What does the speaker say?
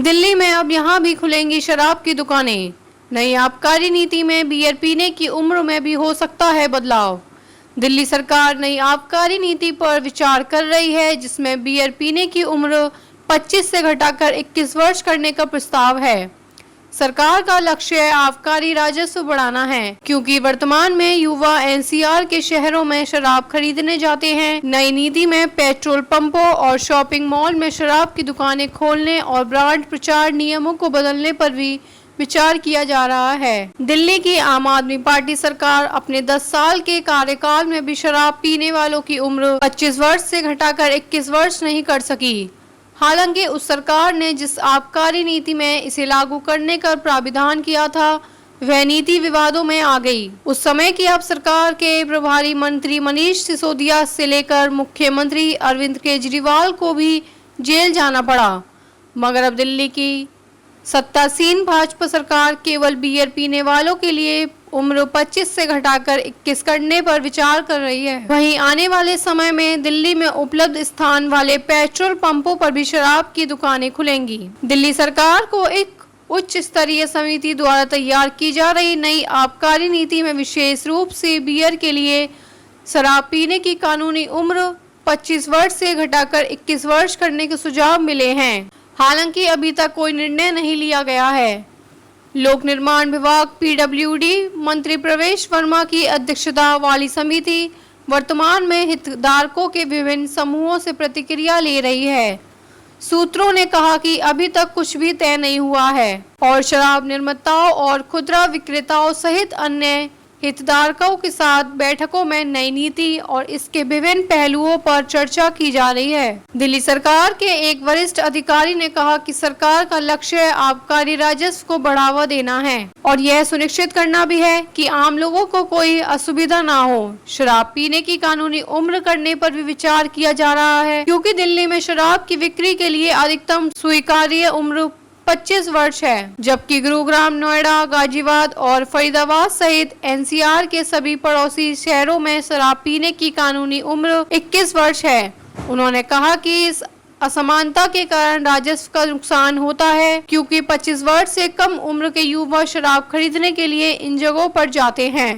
दिल्ली में अब यहाँ भी खुलेंगी शराब की दुकानें। नई आबकारी नीति में बियर पीने की उम्र में भी हो सकता है बदलाव। दिल्ली सरकार नई आबकारी नीति पर विचार कर रही है, जिसमें बियर पीने की उम्र 25 से घटाकर 21 वर्ष करने का प्रस्ताव है। सरकार का लक्ष्य आबकारी राजस्व बढ़ाना है, क्योंकि वर्तमान में युवा एनसीआर के शहरों में शराब खरीदने जाते हैं। नई नीति में पेट्रोल पंपों और शॉपिंग मॉल में शराब की दुकानें खोलने और ब्रांड प्रचार नियमों को बदलने पर भी विचार किया जा रहा है। दिल्ली की आम आदमी पार्टी सरकार अपने 10 साल के कार्यकाल में भी शराब पीने वालों की उम्र 25 वर्ष से घटाकर 21 वर्ष नहीं कर सकी। हालांकि उस सरकार ने जिस आबकारी नीति में इसे लागू करने का प्राविधान किया था, वह नीति विवादों में आ गई। उस समय की अब सरकार के प्रभारी मंत्री मनीष सिसोदिया से लेकर मुख्यमंत्री अरविंद केजरीवाल को भी जेल जाना पड़ा। मगर अब दिल्ली की सत्तासीन भाजपा सरकार केवल बियर पीने वालों के लिए उम्र 25 से घटाकर 21 करने पर विचार कर रही है। वहीं आने वाले समय में दिल्ली में उपलब्ध स्थान वाले पेट्रोल पंपों पर भी शराब की दुकानें खुलेंगी। दिल्ली सरकार को एक उच्च स्तरीय समिति द्वारा तैयार की जा रही नई आबकारी नीति में विशेष रूप से बियर के लिए शराब पीने की कानूनी उम्र 25 वर्ष से घटाकर 21 वर्ष करने के सुझाव मिले हैं। हालांकि अभी तक कोई निर्णय नहीं लिया गया है। लोक निर्माण विभाग पीडब्ल्यूडी मंत्री प्रवेश वर्मा की अध्यक्षता वाली समिति वर्तमान में हितधारकों के विभिन्न समूहों से प्रतिक्रिया ले रही है। सूत्रों ने कहा कि अभी तक कुछ भी तय नहीं हुआ है और शराब निर्माताओं और खुदरा विक्रेताओं सहित अन्य हितधारकों के साथ बैठकों में नई नीति और इसके विभिन्न पहलुओं पर चर्चा की जा रही है। दिल्ली सरकार के एक वरिष्ठ अधिकारी ने कहा कि सरकार का लक्ष्य आबकारी राजस्व को बढ़ावा देना है और यह सुनिश्चित करना भी है कि आम लोगों को कोई असुविधा ना हो। शराब पीने की कानूनी उम्र करने पर भी विचार किया जा रहा है, क्योंकि दिल्ली में शराब की बिक्री के लिए अधिकतम स्वीकार्य उम्र 25 वर्ष है, जबकि गुरुग्राम, नोएडा, गाजियाबाद और फरीदाबाद सहित एनसीआर के सभी पड़ोसी शहरों में शराब पीने की कानूनी उम्र 21 वर्ष है। उन्होंने कहा कि इस असमानता के कारण राजस्व का नुकसान होता है, क्योंकि 25 वर्ष से कम उम्र के युवा शराब खरीदने के लिए इन जगहों पर जाते हैं।